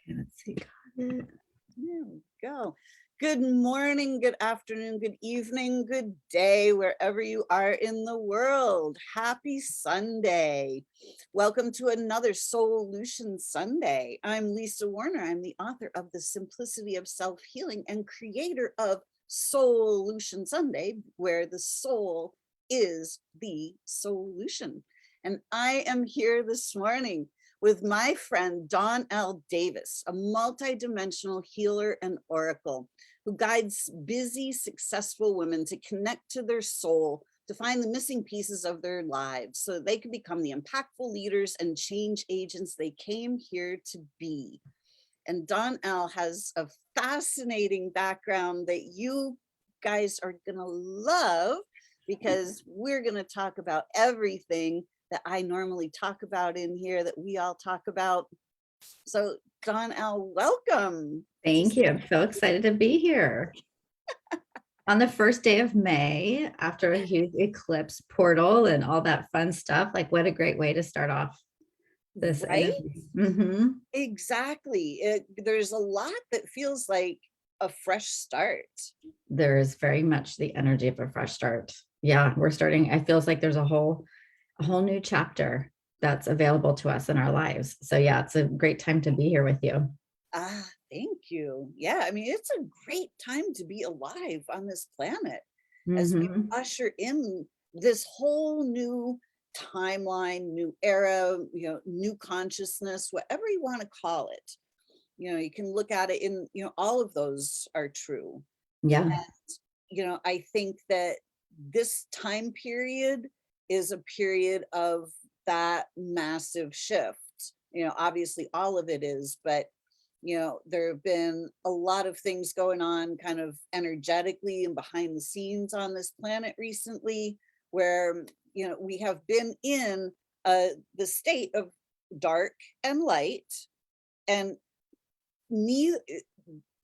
Okay, let's see. Got it. There we go. Good morning, good afternoon, good evening, good day, wherever you are in the world. Happy Sunday. Welcome to another SOULution Sunday. I'm Lisa Warner. I'm the author of The Simplicity of Self-Healing and creator of SOULution Sunday, where the soul is the solution. And I am here this morning with my friend, Elle Davis, a multidimensional healer and oracle who guides busy, successful women to connect to their soul, to find the missing pieces of their lives so that they can become the impactful leaders and change agents they came here to be. And Elle has a fascinating background that you guys are gonna love, because we're gonna talk about everything that I normally talk about in here, that we all talk about. So Elle, welcome. Thank you. I'm so excited to be here. On the first day of May, after a huge eclipse portal and all that fun stuff, like what a great way to start off this Right? energy. Exactly. There's a lot that feels like a fresh start. There is very much the energy of a fresh start. Yeah, we're starting. It feels like there's a whole new chapter that's available to us in our lives. So yeah, it's a great time to be here with you. Ah, thank you. Yeah, I mean, it's a great time to be alive on this planet as we usher in this whole new timeline, new era, new consciousness, whatever you want to call it. You can look at it in, all of those are true. Yeah. And, I think that this time period is a period of that massive shift. Obviously all of it is, but there have been a lot of things going on kind of energetically and behind the scenes on this planet recently, where, we have been in the state of dark and light, and neither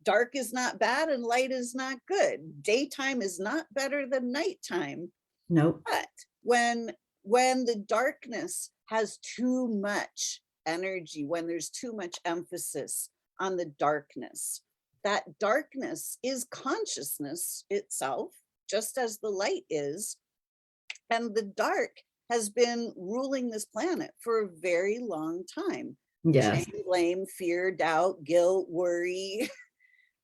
dark is not bad and light is not good. Daytime is not better than nighttime. Nope. But when the darkness has too much energy, when there's too much emphasis on the darkness, that darkness is consciousness itself, just as the light is. And the dark has been ruling this planet for a very long time. Yes. Shame, blame, fear, doubt, guilt, worry,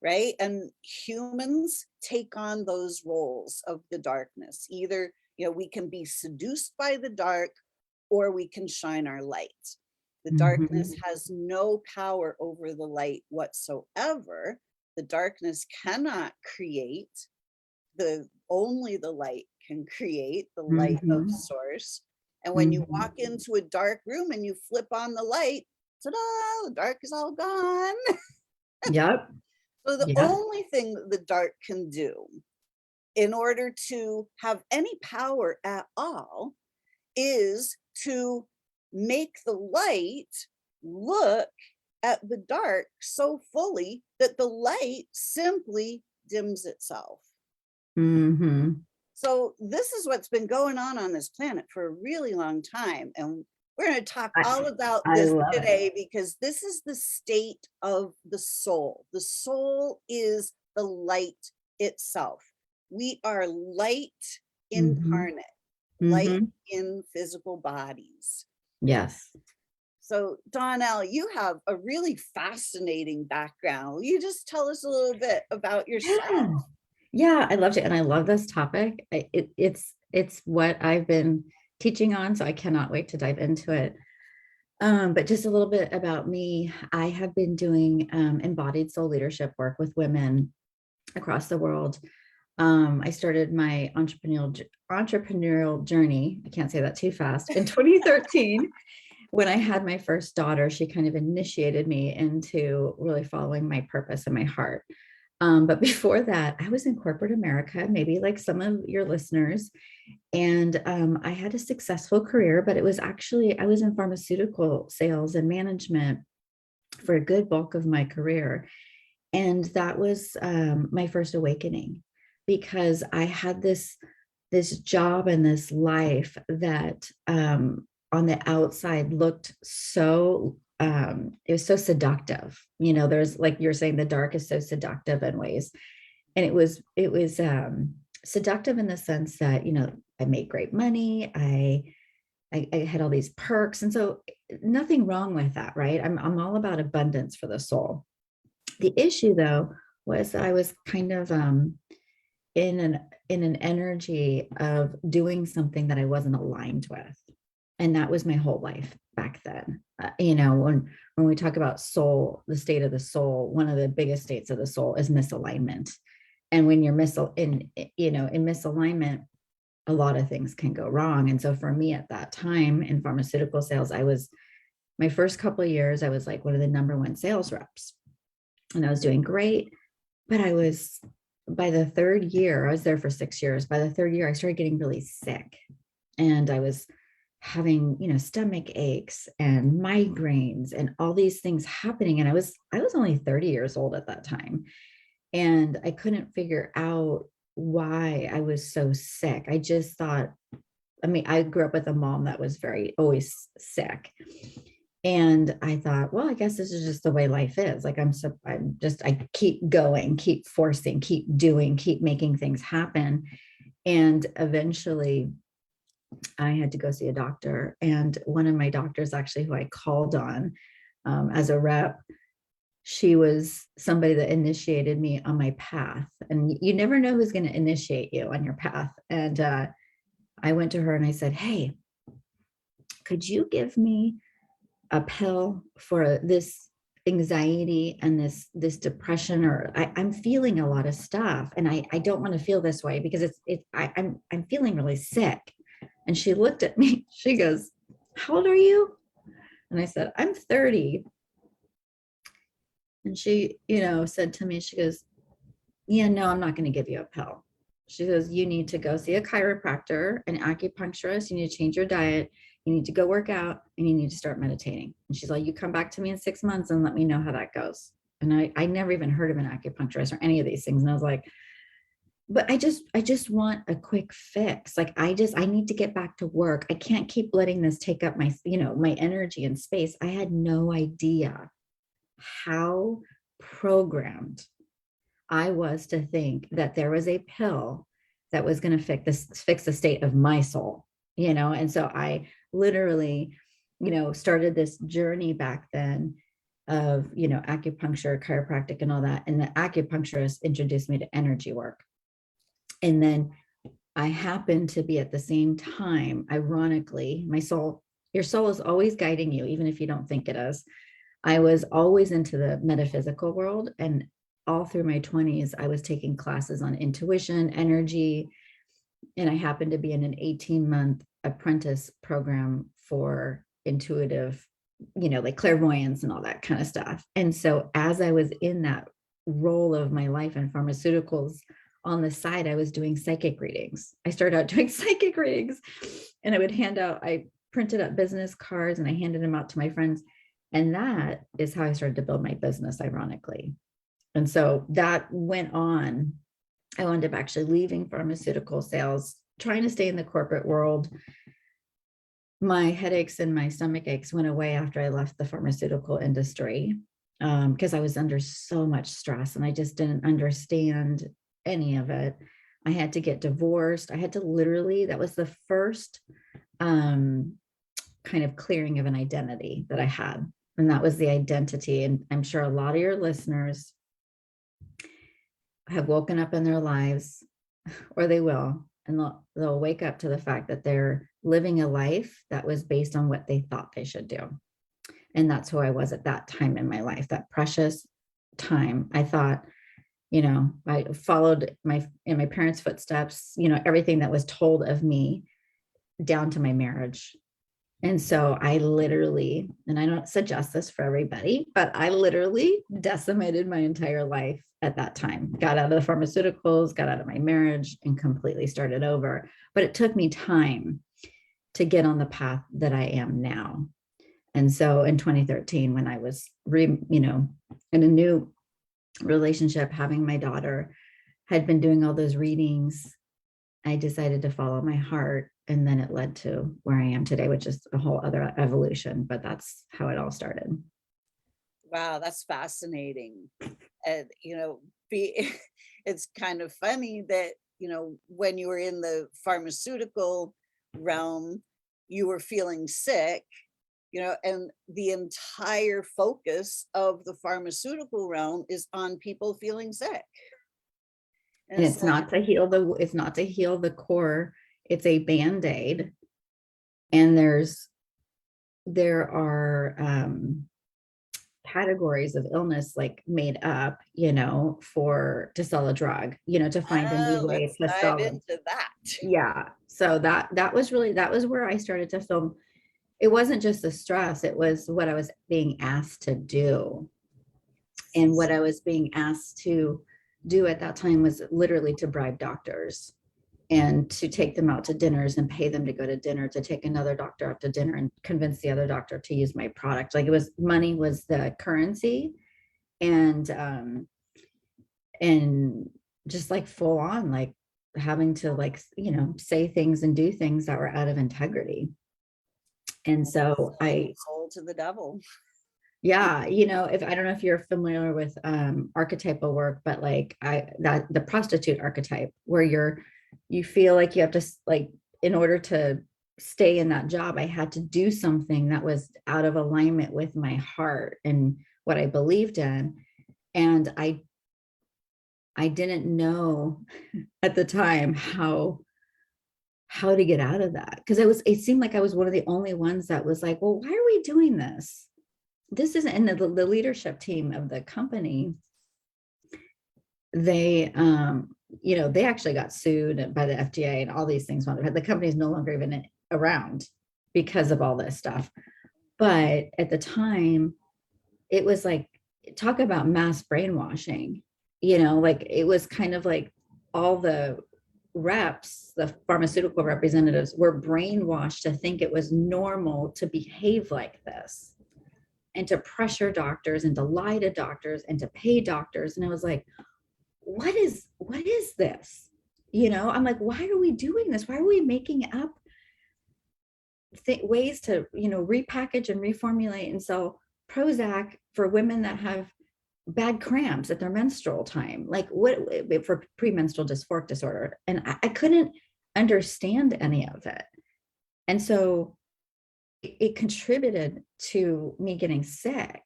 right? And humans take on those roles of the darkness. Either, we can be seduced by the dark, or we can shine our light. The darkness has no power over the light whatsoever. The darkness cannot create. Only the light can create, the light of source. And when you walk into a dark room and you flip on the light, ta-da, the dark is all gone. Yep. So the only thing that the dark can do in order to have any power at all is to make the light look at the dark so fully that the light simply dims itself. So this is what's been going on this planet for a really long time. And we're going to talk all about this today, because this is the state of the soul. The soul is the light itself. We are light incarnate, light in physical bodies. Yes. So Elle, you have a really fascinating background. Will you just tell us a little bit about yourself? Yeah, I loved it. And I love this topic. It's what I've been teaching on, so I cannot wait to dive into it. But just a little bit about me. I have been doing embodied soul leadership work with women across the world. I started my entrepreneurial journey, I can't say that too fast, in 2013. When I had my first daughter, she kind of initiated me into really following my purpose and my heart. But before that, I was in corporate America, maybe like some of your listeners. And I had a successful career, but it was actually, I was in pharmaceutical sales and management for a good bulk of my career. And that was my first awakening, because I had this job and this life that on the outside looked so it was so seductive. There's, like you're saying, the dark is so seductive in ways. And it was seductive in the sense that, I made great money. I had all these perks. And so nothing wrong with that, right? I'm all about abundance for the soul. The issue though was that I was kind of in an energy of doing something that I wasn't aligned with. And that was my whole life back then. When we talk about soul, the state of the soul, one of the biggest states of the soul is misalignment. And when you're in misalignment, a lot of things can go wrong. And so for me at that time in pharmaceutical sales, my first couple of years, I was like one of the number one sales reps, and I was doing great. But by the third year, I was there for 6 years. By the third year, I started getting really sick, and I was having, stomach aches and migraines and all these things happening. And I was only 30 years old at that time. And I couldn't figure out why I was so sick. I just thought, I grew up with a mom that was always sick. And I thought, well, I guess this is just the way life is. Like I keep going, keep forcing, keep doing, keep making things happen. And eventually I had to go see a doctor. And one of my doctors, actually, who I called on as a rep, she was somebody that initiated me on my path. And you never know who's going to initiate you on your path. And I went to her and I said, hey, could you give me a pill for this anxiety and this depression? Or I'm feeling a lot of stuff, and I don't want to feel this way because I'm feeling really sick. And she looked at me, she goes, how old are you? And I said, I'm 30. And she, said to me, she goes, yeah, no, I'm not going to give you a pill. She goes, you need to go see a chiropractor, an acupuncturist. You need to change your diet. You need to go work out, and you need to start meditating. And she's like, you come back to me in 6 months and let me know how that goes. And I never even heard of an acupuncturist or any of these things. And I was like, but I just want a quick fix. Like, I need to get back to work. I can't keep letting this take up my, my energy and space. I had no idea how programmed I was to think that there was a pill that was going to fix the state of my soul, And so I literally, started this journey back then of, acupuncture, chiropractic, and all that. And the acupuncturist introduced me to energy work. And then I happened to be at the same time, ironically, your soul is always guiding you, even if you don't think it is. I was always into the metaphysical world, and all through my 20s, I was taking classes on intuition, energy, and I happened to be in an 18-month apprentice program for intuitive, like clairvoyance and all that kind of stuff. And so as I was in that role of my life in pharmaceuticals, on the side, I was doing psychic readings. I started out doing psychic readings, and I printed up business cards and I handed them out to my friends. And that is how I started to build my business, ironically. And so that went on. I wound up actually leaving pharmaceutical sales, trying to stay in the corporate world. My headaches and my stomach aches went away after I left the pharmaceutical industry because I was under so much stress and I just didn't understand any of it. I had to get divorced. I had to that was the first kind of clearing of an identity that I had. And that was the identity. And I'm sure a lot of your listeners have woken up in their lives, or they will, and they'll wake up to the fact that they're living a life that was based on what they thought they should do. And that's who I was at that time in my life, that precious time. I thought, I followed in my parents' footsteps, everything that was told of me down to my marriage. And so I literally, and I don't suggest this for everybody, but I literally decimated my entire life at that time. Got out of the pharmaceuticals, got out of my marriage, and completely started over. But it took me time to get on the path that I am now. And so in 2013, when I was, in a new relationship, having my daughter, had been doing all those readings, I decided to follow my heart. And then it led to where I am today, which is a whole other evolution, but that's how it all started. Wow, that's fascinating. And, it's kind of funny that, when you were in the pharmaceutical realm, you were feeling sick, and the entire focus of the pharmaceutical realm is on people feeling sick. And And it's it's like, not to heal the core. It's a band-aid. And there are categories of illness like made up, to sell a drug, to find a new way let's to dive sell it. into that. Yeah. So that was where I started to film. It wasn't just the stress, it was what I was being asked to do. And what I was being asked to do at that time was literally to bribe doctors and to take them out to dinners and pay them to go to dinner, to take another doctor out to dinner and convince the other doctor to use my product. Like, it was, money was the currency. And just like full on, like having to, like, say things and do things that were out of integrity. And so Selling your soul to the devil. yeah, if I don't know if you're familiar with archetypal work, but like the prostitute archetype, where you feel like you have to, like, in order to stay in that job, I had to do something that was out of alignment with my heart and what I believed in. And I didn't know at the time how to get out of that, because it seemed like I was one of the only ones that was like, well, why are we doing this? This isn't in the leadership team of the company. They they actually got sued by the FDA and all these things. The company is no longer even around because of all this stuff. But at the time, it was like, talk about mass brainwashing. Like, it was kind of like all the reps, the pharmaceutical representatives, were brainwashed to think it was normal to behave like this, and to pressure doctors and to lie to doctors and to pay doctors. And I was like, what is this? I'm like, why are we doing this? Why are we making up ways to, repackage and reformulate and sell Prozac for women that have bad cramps at their menstrual time? Like, what, for premenstrual dysphoric disorder? And I couldn't understand any of it. And so it contributed to me getting sick,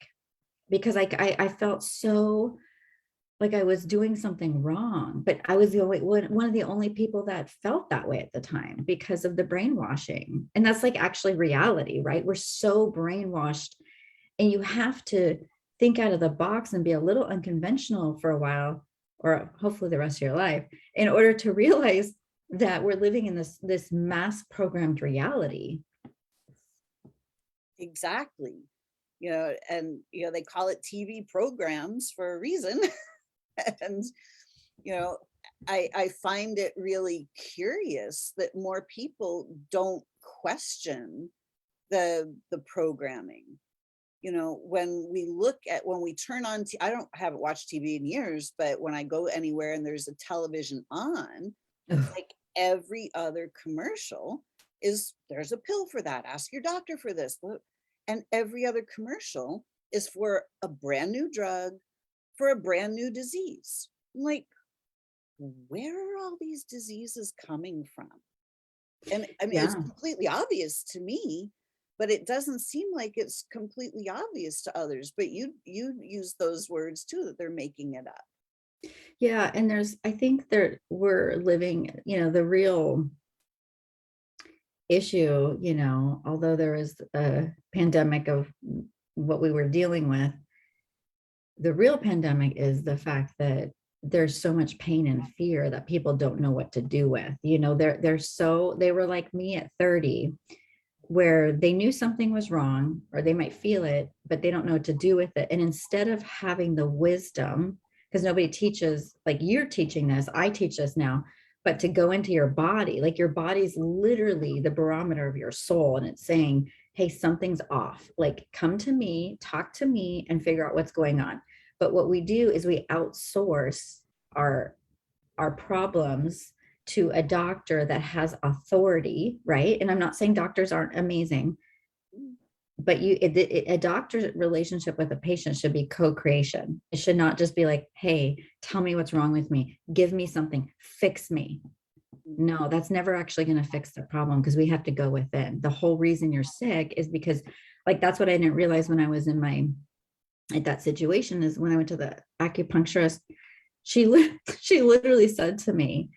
because I felt so like I was doing something wrong, but I was the only one of the only people that felt that way at the time, because of the brainwashing. And that's like actually reality, right? We're so brainwashed, and you have to think out of the box and be a little unconventional for a while, or hopefully the rest of your life, in order to realize that we're living in this mass programmed reality. Exactly. And they call it TV programs for a reason. And I find it really curious that more people don't question the programming. When we turn on, haven't watched TV in years, but when I go anywhere and there's a television on, it's like every other commercial there's a pill for that. Ask your doctor for this. And every other commercial is for a brand new drug, for a brand new disease. I'm like, where are all these diseases coming from? And I mean, it's completely obvious to me, but it doesn't seem like it's completely obvious to others. But you use those words too, that they're making it up. Yeah. And I think we're living, the real issue, although there is a pandemic of what we were dealing with, the real pandemic is the fact that there's so much pain and fear that people don't know what to do with. They were like me at 30, where they knew something was wrong, or they might feel it, but they don't know what to do with it. And instead of having the wisdom, because nobody teaches, like you're teaching this, I teach this now, but to go into your body, like your body's literally the barometer of your soul. And it's saying, hey, something's off. Like, come to me, talk to me, and figure out what's going on. But what we do is we outsource our problems to a doctor that has authority, right? And I'm not saying doctors aren't amazing, but a doctor's relationship with a patient should be co-creation. It should not just be like, hey, tell me what's wrong with me, give me something, fix me. No, that's never actually going to fix the problem, because we have to go within. The whole reason you're sick is because, like, that's what I didn't realize when I was at that situation, is when I went to the acupuncturist, she literally said to me,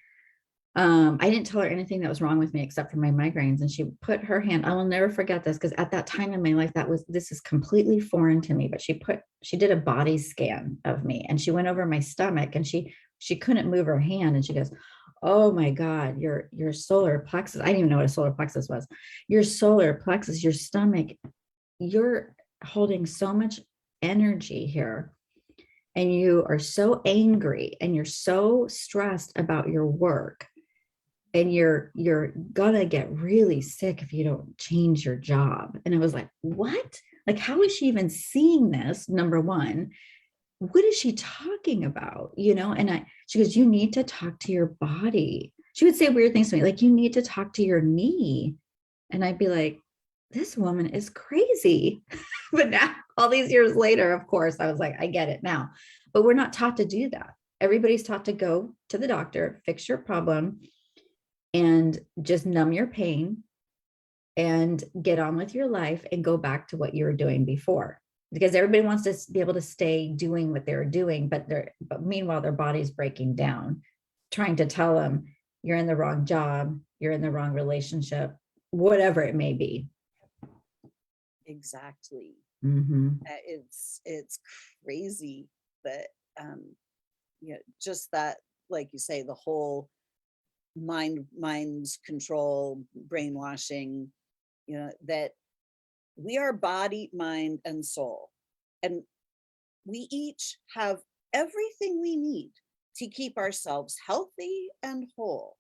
I didn't tell her anything that was wrong with me except for my migraines. And she put her hand, I will never forget this, because at that time in my life, this is completely foreign to me, but she did a body scan of me, and she went over my stomach, and she couldn't move her hand. And she goes, oh my God, your solar plexus. I didn't even know what a solar plexus was. Your solar plexus, your stomach, you're holding so much energy here, and you are so angry, and you're so stressed about your work, and you're gonna get really sick if you don't change your job. And I was like, what? Like, how is she even seeing this? Number one, what is she talking about? And she goes, you need to talk to your body. She would say weird things to me, like, you need to talk to your knee. And I'd be like, this woman is crazy. But now, all these years later, of course, I was like, I get it now. But we're not taught to do that. Everybody's taught to go to the doctor, fix your problem, and just numb your pain and get on with your life and go back to what you were doing before. Because everybody wants to be able to stay doing what they're doing, but meanwhile, their body's breaking down, trying to tell them you're in the wrong job, you're in the wrong relationship, whatever it may be. Exactly. Mm-hmm. It's crazy that just that, like you say, the whole mind control, brainwashing, that we are body, mind, and soul, and we each have everything we need to keep ourselves healthy and whole.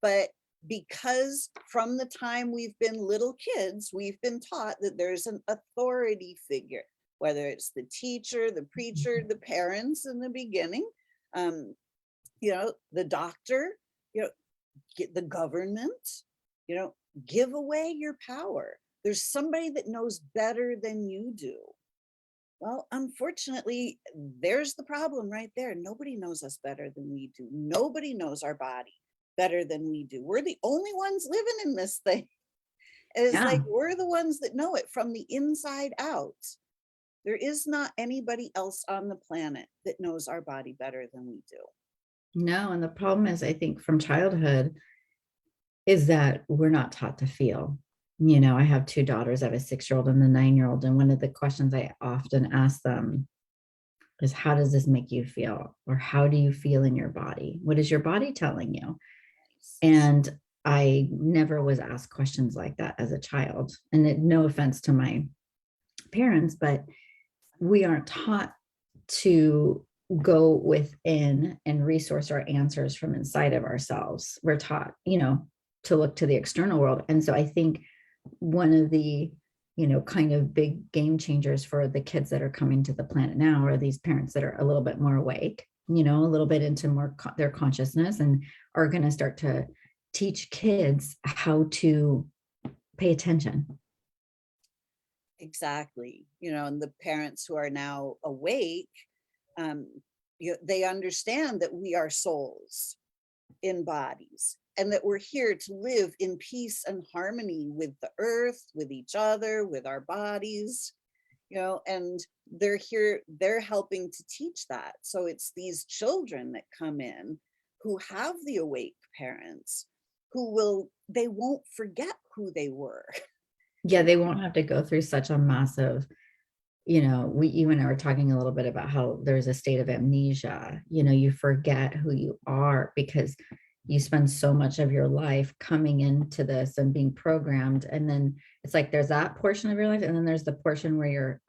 But because from the time we've been little kids, we've been taught that there's an authority figure, whether it's the teacher, the preacher, the parents in the beginning, the doctor, get the government, give away your power. There's somebody that knows better than you do. Well, unfortunately, there's the problem right there. Nobody knows us better than we do. Nobody knows our body better than we do. We're the only ones living in this thing. It's like we're the ones that know it from the inside out. There is not anybody else on the planet that knows our body better than we do. No, and the problem is, I think, from childhood, is that we're not taught to feel. I have two daughters. I have a 6-year-old and a 9-year-old. And one of the questions I often ask them is, how does this make you feel? Or how do you feel in your body? What is your body telling you? And I never was asked questions like that as a child. And no offense to my parents, but we aren't taught to go within and resource our answers from inside of ourselves. We're taught, to look to the external world. And so I think one of the, kind of big game changers for the kids that are coming to the planet now are these parents that are a little bit more awake, a little bit into more their consciousness, and are going to start to teach kids how to pay attention. Exactly. And the parents who are now awake, they understand that we are souls in bodies, and that we're here to live in peace and harmony with the earth, with each other, with our bodies, and they're here, they're helping to teach that. So it's these children that come in who have the awake parents they won't forget who they were. Yeah, they won't have to go through such a massive, you and I were talking a little bit about how there's a state of amnesia. You forget who you are because you spend so much of your life coming into this and being programmed. And then it's like, there's that portion of your life. And then there's the portion where you're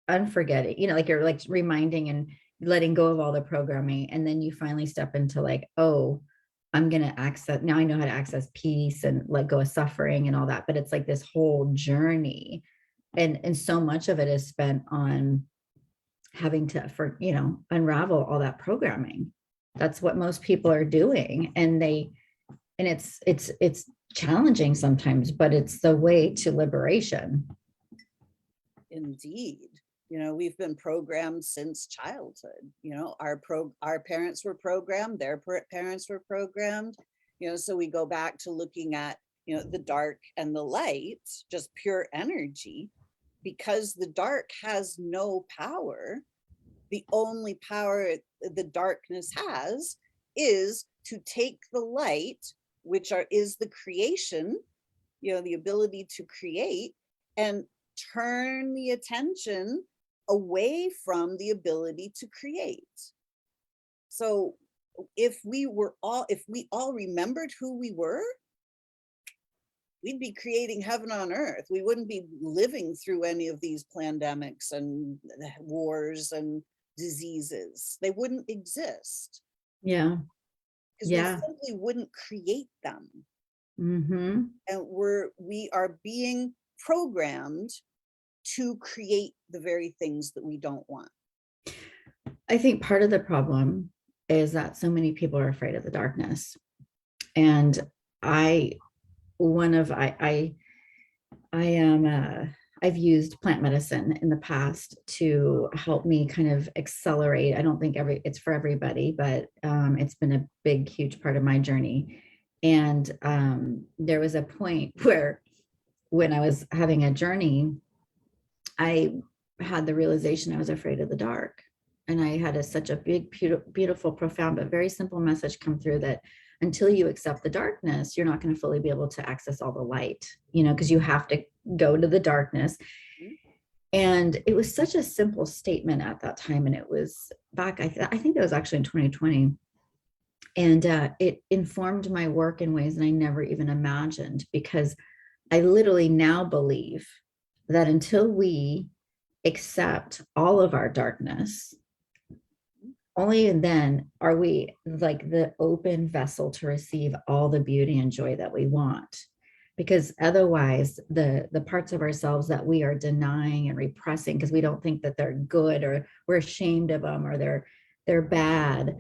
unforgetting, like you're like reminding and letting go of all the programming. And then you finally step into like, oh, I'm going to access, now I know how to access peace and let go of suffering and all that. But it's like this whole journey. And so much of it is spent on having to, unravel all that programming. That's what most people are doing. And it's challenging sometimes, but it's the way to liberation. Indeed. We've been programmed since childhood. Our parents were programmed, their parents were programmed. So we go back to looking at, the dark and the light, just pure energy, because the dark has no power. The only power the darkness has is to take the light, which is the creation, the ability to create, and turn the attention away from the ability to create. So if we all remembered who we were, we'd be creating heaven on earth. We wouldn't be living through any of these pandemics and wars and diseases. They wouldn't exist Yeah. because we Yeah. simply wouldn't create them. Mm-hmm. And we are being programmed to create the very things that we don't want. I think part of the problem is that so many people are afraid of the darkness. And I I've used plant medicine in the past to help me kind of accelerate. I don't think it's for everybody, but it's been a big, huge part of my journey. And there was a point where when I was having a journey, I had the realization I was afraid of the dark. And I had such a big, beautiful, profound, but very simple message come through that until you accept the darkness, you're not going to fully be able to access all the light, because you have to go to the darkness. And it was such a simple statement at that time. And it was back, I think that was actually in 2020. And it informed my work in ways that I never even imagined, because I literally now believe that until we accept all of our darkness, only then are we like the open vessel to receive all the beauty and joy that we want. Because otherwise, the parts of ourselves that we are denying and repressing because we don't think that they're good, or we're ashamed of them, or they're bad,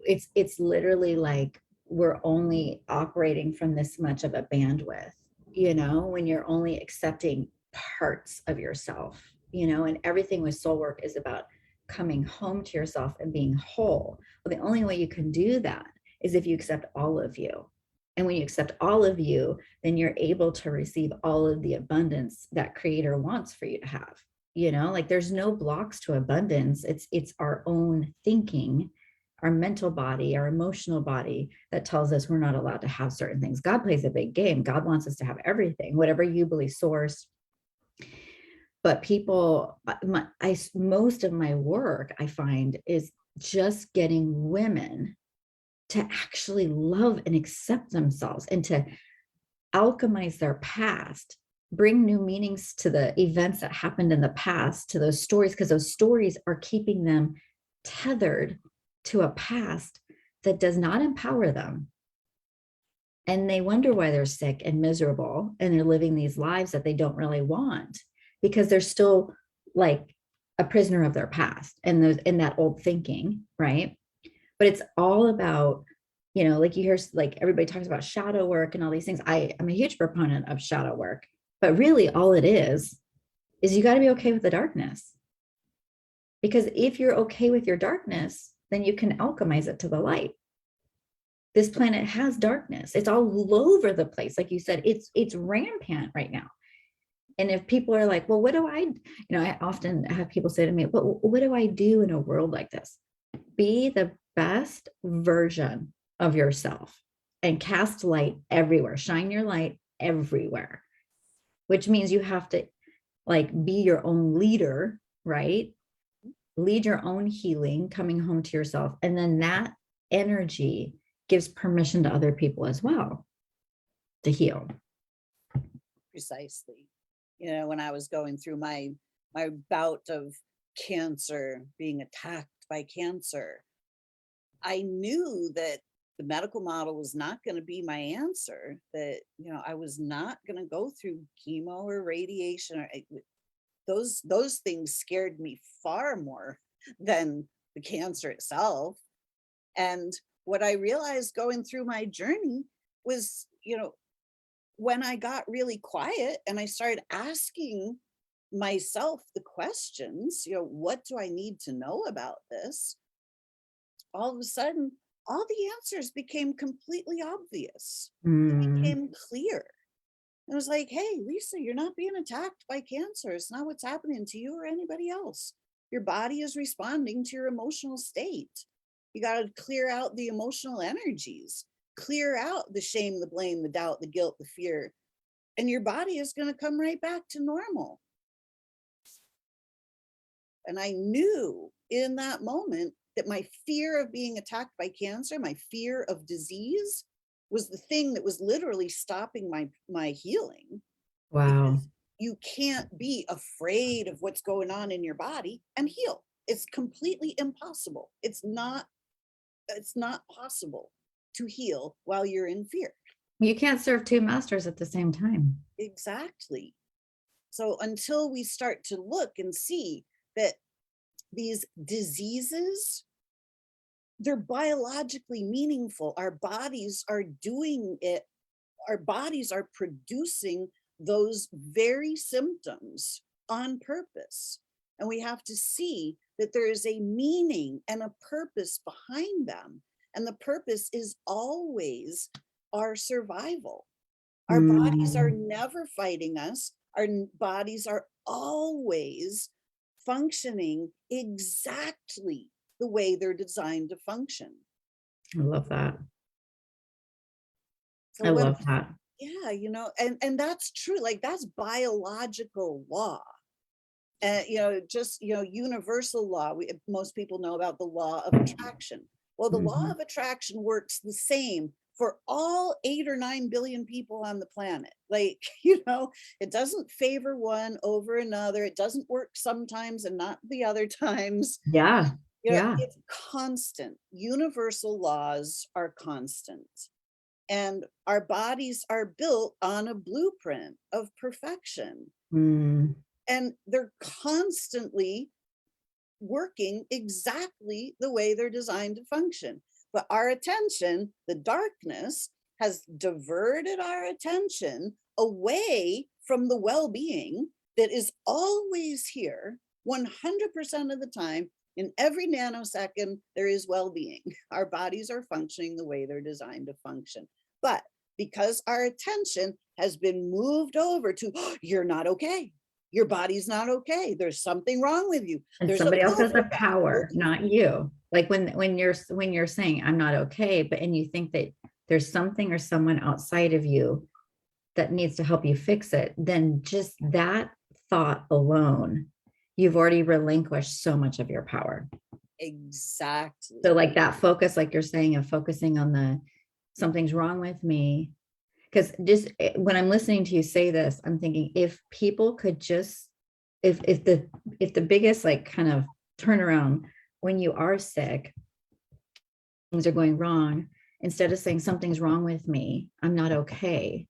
it's literally like we're only operating from this much of a bandwidth, when you're only accepting parts of yourself, and everything with soul work is about coming home to yourself and being whole. Well, the only way you can do that is if you accept all of you. And when you accept all of you, then you're able to receive all of the abundance that creator wants for you to have. Like there's no blocks to abundance. It's our own thinking, our mental body, our emotional body that tells us we're not allowed to have certain things. God plays a big game. God wants us to have everything, whatever you believe source. But people, most of my work I find is just getting women to actually love and accept themselves and to alchemize their past, bring new meanings to the events that happened in the past, to those stories, because those stories are keeping them tethered to a past that does not empower them. And they wonder why they're sick and miserable and they're living these lives that they don't really want, because they're still like a prisoner of their past and those in that old thinking, right? But it's all about, like you hear, like everybody talks about shadow work and all these things. I'm a huge proponent of shadow work, but really all it is you got to be okay with the darkness. Because if you're okay with your darkness, then you can alchemize it to the light. This planet has darkness. It's all over the place. Like you said, it's rampant right now. And if people are like, well, what do I often have people say to me, well, what do I do in a world like this? Be the best version of yourself and cast light everywhere. Shine your light everywhere, which means you have to like be your own leader, right? Lead your own healing, coming home to yourself. And then that energy gives permission to other people as well to heal. Precisely. When I was going through my bout of cancer, being attacked by cancer, I knew that the medical model was not going to be my answer, that, I was not going to go through chemo or radiation. Those things scared me far more than the cancer itself. And what I realized going through my journey was, when I got really quiet and I started asking myself the questions, what do I need to know about this? All of a sudden, all the answers became completely obvious. They Mm. became clear. It was like, hey, Lisa, you're not being attacked by cancer. It's not what's happening to you or anybody else. Your body is responding to your emotional state. You got to clear out the emotional energies, clear out the shame, the blame, the doubt, the guilt, the fear, and your body is going to come right back to normal. And I knew in that moment that my fear of being attacked by cancer, my fear of disease, was the thing that was literally stopping my healing. Wow. Because you can't be afraid of what's going on in your body and heal. It's completely impossible. It's not possible to heal while you're in fear. You can't serve two masters at the same time. Exactly. So until we start to look and see that these diseases, they're biologically meaningful. Our bodies are doing it. Our bodies are producing those very symptoms on purpose. And we have to see that there is a meaning and a purpose behind them. And the purpose is always our survival. Our bodies are never fighting us. Our bodies are always functioning exactly the way they're designed to function. I love that. So I when, love that. yeah, and that's true. Like, that's biological law. Just universal law. Most people know about the law of attraction. Well, the law of attraction works the same for all 8 or 9 billion people on the planet. Like, it doesn't favor one over another. It doesn't work sometimes and not the other times. Yeah. Yeah. It's constant. Universal laws are constant. And our bodies are built on a blueprint of perfection. And they're constantly working exactly the way they're designed to function. But our attention, the darkness, has diverted our attention away from the well-being that is always here 100% of the time. In every nanosecond, there is well-being. Our bodies are functioning the way they're designed to function. But because our attention has been moved over to, oh, you're not okay. Your body's not okay. There's something wrong with you. And There's somebody else has the back power, not you. Like when you're saying I'm not okay, but and you think that there's something or someone outside of you that needs to help you fix it, then just that thought alone, you've already relinquished so much of your power. Exactly. So like that focus, like you're saying, of focusing on the something's wrong with me. Because just when I'm listening to you say this, I'm thinking if people could just, if the biggest like kind of turnaround when you are sick, things are going wrong, instead of saying something's wrong with me, I'm not okay,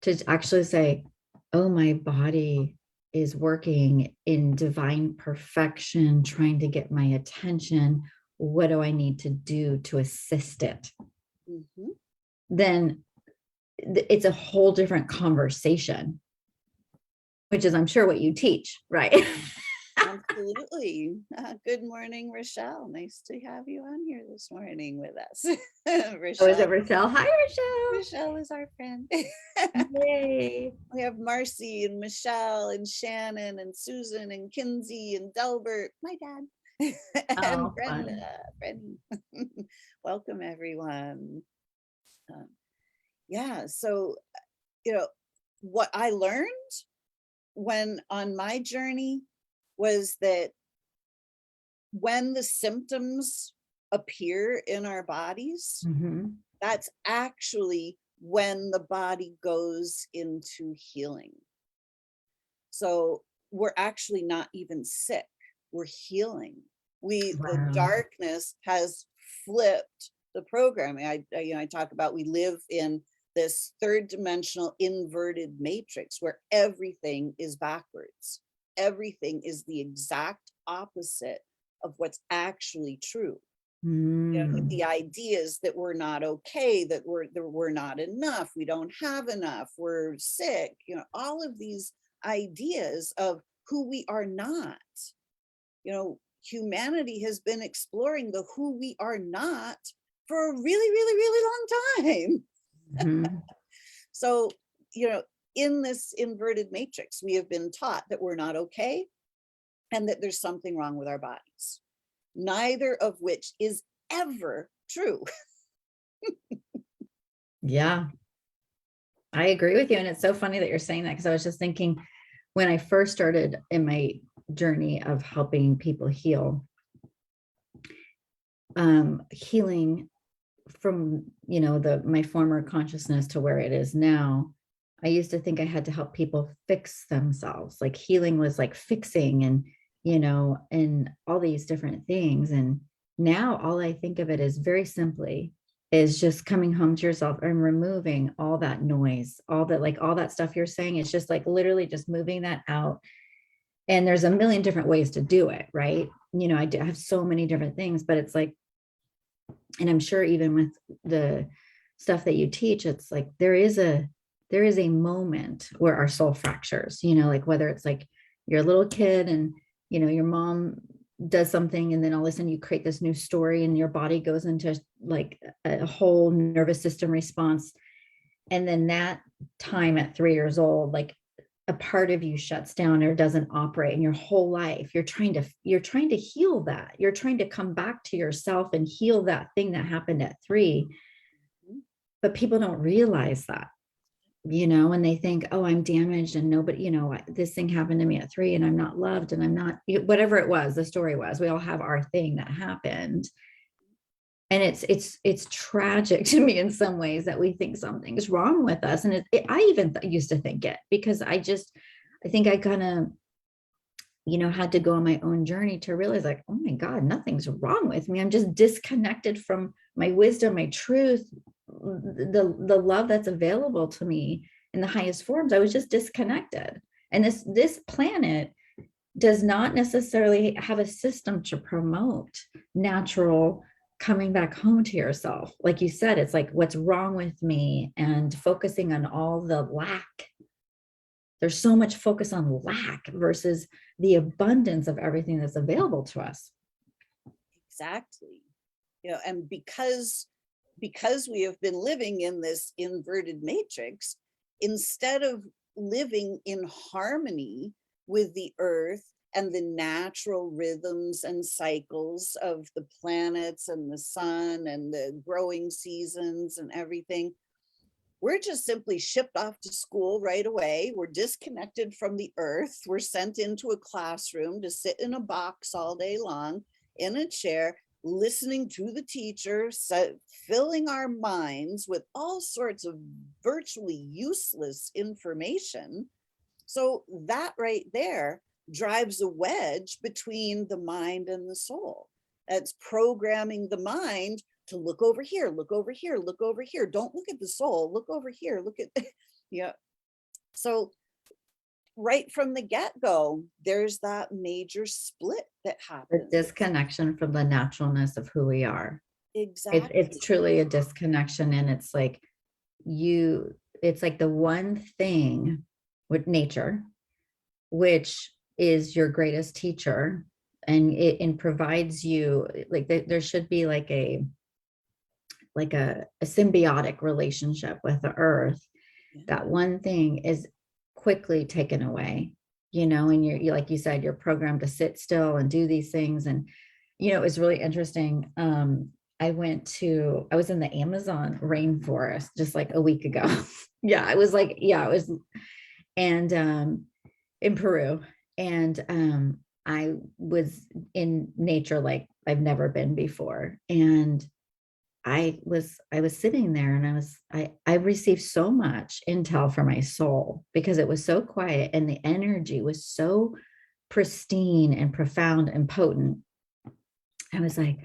to actually say, oh, my body is working in divine perfection, trying to get my attention. What do I need to do to assist it? Then it's a whole different conversation, which is, I'm sure, what you teach, right? Absolutely. Good morning, Rochelle. Nice to have you on here this morning with us. Oh, is it Rochelle? Hi, Rochelle. Rochelle is our friend. Yay. We have Marcy and Michelle and Shannon and Susan and Kinsey and Delbert, my dad, and Brenda. Welcome, everyone. Yeah, so what I learned when on my journey was that when the symptoms appear in our bodies, that's actually when the body goes into healing. So we're actually not even sick, we're healing. The darkness has flipped the programming. I talk about, we live in this 3rd dimensional inverted matrix where everything is backwards. Everything is the exact opposite of what's actually true. The ideas that we're not okay, that we're not enough, we don't have enough, we're sick, all of these ideas of who we are not. You know, humanity has been exploring the who we are not for a really, really, really long time. Mhm. So, you know, in this inverted matrix, we have been taught that we're not okay and that there's something wrong with our bodies, neither of which is ever true. Yeah, I agree with you. And it's so funny that you're saying that, because I was just thinking when I first started in my journey of helping people heal, healing from, my former consciousness to where it is now. I used to think I had to help people fix themselves. Like healing was like fixing and all these different things. And now all I think of it is very simply is just coming home to yourself and removing all that noise, all that stuff you're saying. It's just like literally just moving that out. And there's a million different ways to do it, right? I do have so many different things, but it's like, and I'm sure even with the stuff that you teach, it's like there is a moment where our soul fractures, like whether it's like you're a little kid and your mom does something, and then all of a sudden you create this new story and your body goes into like a whole nervous system response. And then that time at 3 years old, like a part of you shuts down or doesn't operate, in your whole life you're trying to heal that. You're trying to come back to yourself and heal that thing that happened at 3. But people don't realize that, when they think, oh, I'm damaged and nobody, this thing happened to me at 3 and I'm not loved and I'm not, whatever it was, the story was, we all have our thing that happened. And it's tragic to me in some ways that we think something's wrong with us. And I even used to think it, because I think I kind of, had to go on my own journey to realize like, oh my God, nothing's wrong with me. I'm just disconnected from my wisdom, my truth, the love that's available to me in the highest forms. I was just disconnected. And this planet does not necessarily have a system to promote natural coming back home to yourself. Like you said, it's like, what's wrong with me, and focusing on all the lack. There's so much focus on lack versus the abundance of everything that's available to us. Exactly. And because we have been living in this inverted matrix, instead of living in harmony with the earth and the natural rhythms and cycles of the planets and the sun and the growing seasons and everything, we're just simply shipped off to school right away. We're disconnected from the earth. We're sent into a classroom to sit in a box all day long in a chair, listening to the teacher, filling our minds with all sorts of virtually useless information. So that right there drives a wedge between the mind and the soul. That's programming the mind to look over here, look over here, look over here. Don't look at the soul, look over here, look at, yeah. So right from the get-go, there's that major split that The happens. disconnection from the naturalness of who we are. Exactly. It's truly a disconnection. And it's like it's like the one thing with nature, which is your greatest teacher, and it provides you like there should be like a symbiotic relationship with the earth. Yeah. That one thing is quickly taken away, and you like you said, you're programmed to sit still and do these things. And it was really interesting. I was in the Amazon rainforest just like a week ago. It was and in Peru. And I was in nature like I've never been before. And I was sitting there, and I received so much intel for my soul, because it was so quiet and the energy was so pristine and profound and potent. I was like,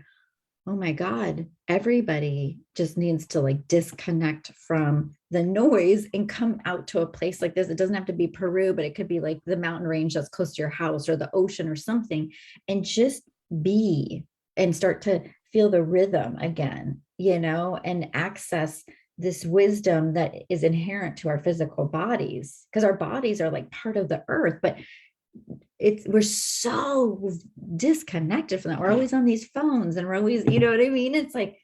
oh my God, everybody just needs to like disconnect from the noise and come out to a place like this. It doesn't have to be Peru, but it could be like the mountain range that's close to your house or the ocean or something, and just be and start to feel the rhythm again, and access this wisdom that is inherent to our physical bodies, because our bodies are like part of the earth, but we're so disconnected from that. We're always on these phones and we're always, you know what I mean? It's like,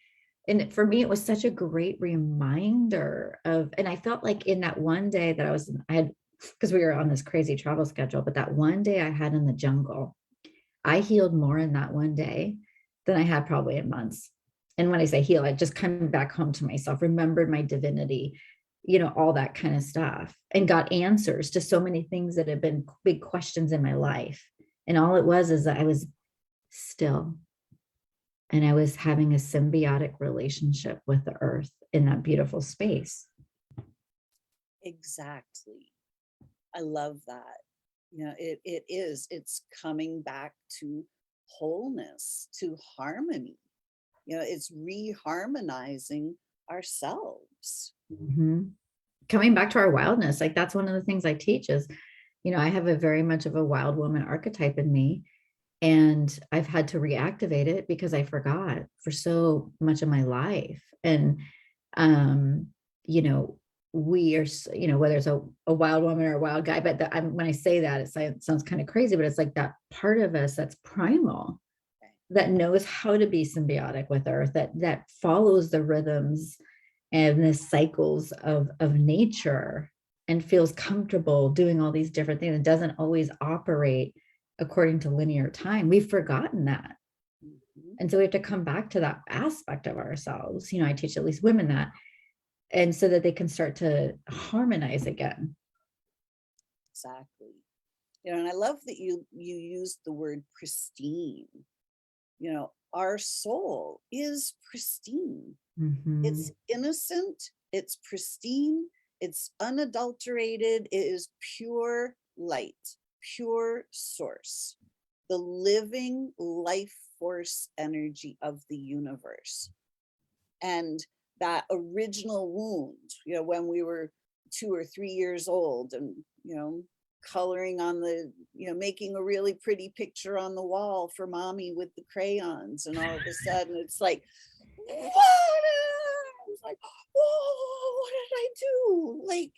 and for me, it was such a great reminder of, and I felt like in that one day that I had, because we were on this crazy travel schedule, but that one day I had in the jungle, I healed more in that one day than I had probably in months. And when I say heal, I just come back home to myself, remembered my divinity, you know, all that kind of stuff, and got answers to so many things that had been big questions in my life. And all it was is that I was still, and I was having a symbiotic relationship with the earth in that beautiful space. Exactly. I love that. You know, it's coming back to wholeness, to harmony. You know, it's reharmonizing ourselves. Mm-hmm. Coming back to our wildness, like that's one of the things I teach is, you know, I have a very much of a wild woman archetype in me, and I've had to reactivate it because I forgot for so much of my life. And you know, we are, you know, whether it's a wild woman or a wild guy, but when I say that, it sounds kind of crazy, but it's like that part of us that's primal, that knows how to be symbiotic with earth, that follows the rhythms and the cycles of nature, and feels comfortable doing all these different things. It doesn't always operate according to linear time. We've forgotten that. And so we have to come back to that aspect of ourselves. You know, I teach at least women that, and so that they can start to harmonize again. Exactly. You know, and I love that you used the word pristine. You know, our soul is pristine. Mm-hmm. It's innocent, it's pristine, it's unadulterated, it is pure light, pure source, the living life force energy of the universe. And that original wound, you know, when we were 2 or 3 years old, and, you know, coloring on the, you know, making a really pretty picture on the wall for mommy with the crayons, and all of a sudden it's like, what? I was like, whoa, what did I do? Like,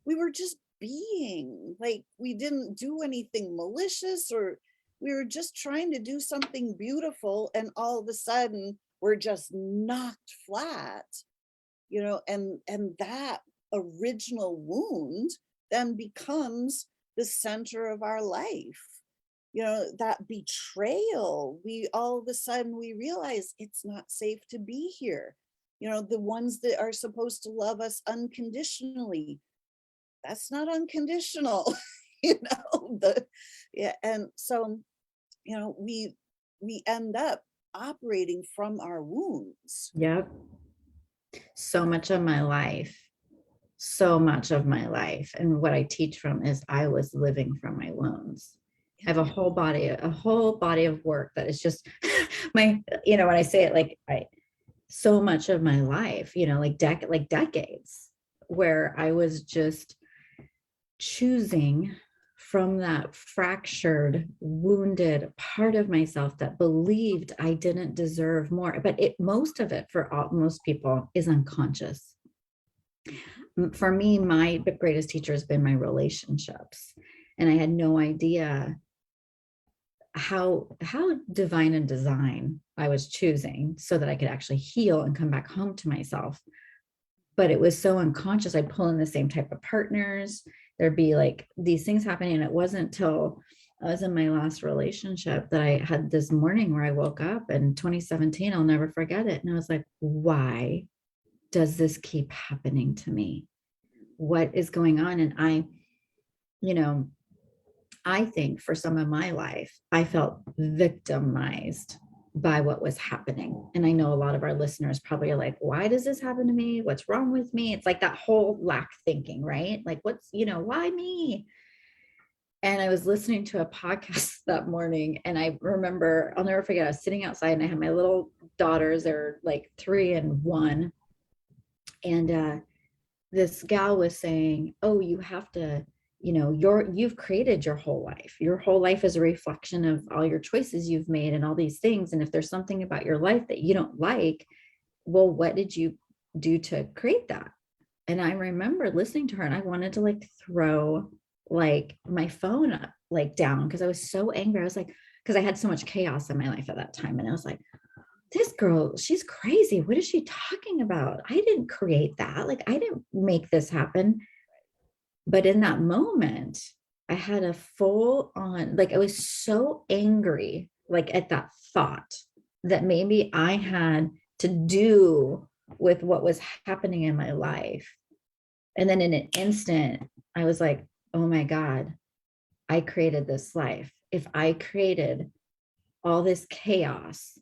we were just being, like, we didn't do anything malicious, or we were just trying to do something beautiful, and all of a sudden we're just knocked flat, you know, and that original wound then becomes the center of our life. You know, that betrayal, we all of a sudden we realize it's not safe to be here. You know, the ones that are supposed to love us unconditionally, that's not unconditional. You know, and so, you know, we end up operating from our wounds. Yep. So much of my life, so much of my life. And what I teach from is I was living from my wounds. I have a whole body of work that is just my, you know, when I say it, like so much of my life, you know, like decades, where I was just choosing from that fractured, wounded part of myself that believed I didn't deserve more. But most of it for most people is unconscious. For me, my greatest teacher has been my relationships. And I had no idea how divine and design I was choosing so that I could actually heal and come back home to myself. But it was so unconscious. I'd pull in the same type of partners. There'd be like these things happening. And it wasn't till I was in my last relationship that I had this morning where I woke up in 2017. I'll never forget it. And I was like, why does this keep happening to me? What is going on? And you know, I think for some of my life, I felt victimized by what was happening. And I know a lot of our listeners probably are like, why does this happen to me? What's wrong with me? It's like that whole lack thinking, right? Like, what's, you know, why me? And I was listening to a podcast that morning, and I remember, I'll never forget, I was sitting outside and I had my little daughters, they're like 3 and 1. And this gal was saying, oh, you have to, you know, you've created your whole life. Your whole life is a reflection of all your choices you've made and all these things. And if there's something about your life that you don't like, well, what did you do to create that? And I remember listening to her and I wanted to like throw like my phone like down because I was so angry. I was like, because I had so much chaos in my life at that time. And I was like, this girl, she's crazy. What is she talking about? I didn't create that. Like, I didn't make this happen. But in that moment, I had a full on, like, I was so angry, like at that thought that maybe I had to do with what was happening in my life. And then in an instant, I was like, oh my God, I created this life. If I created all this chaos,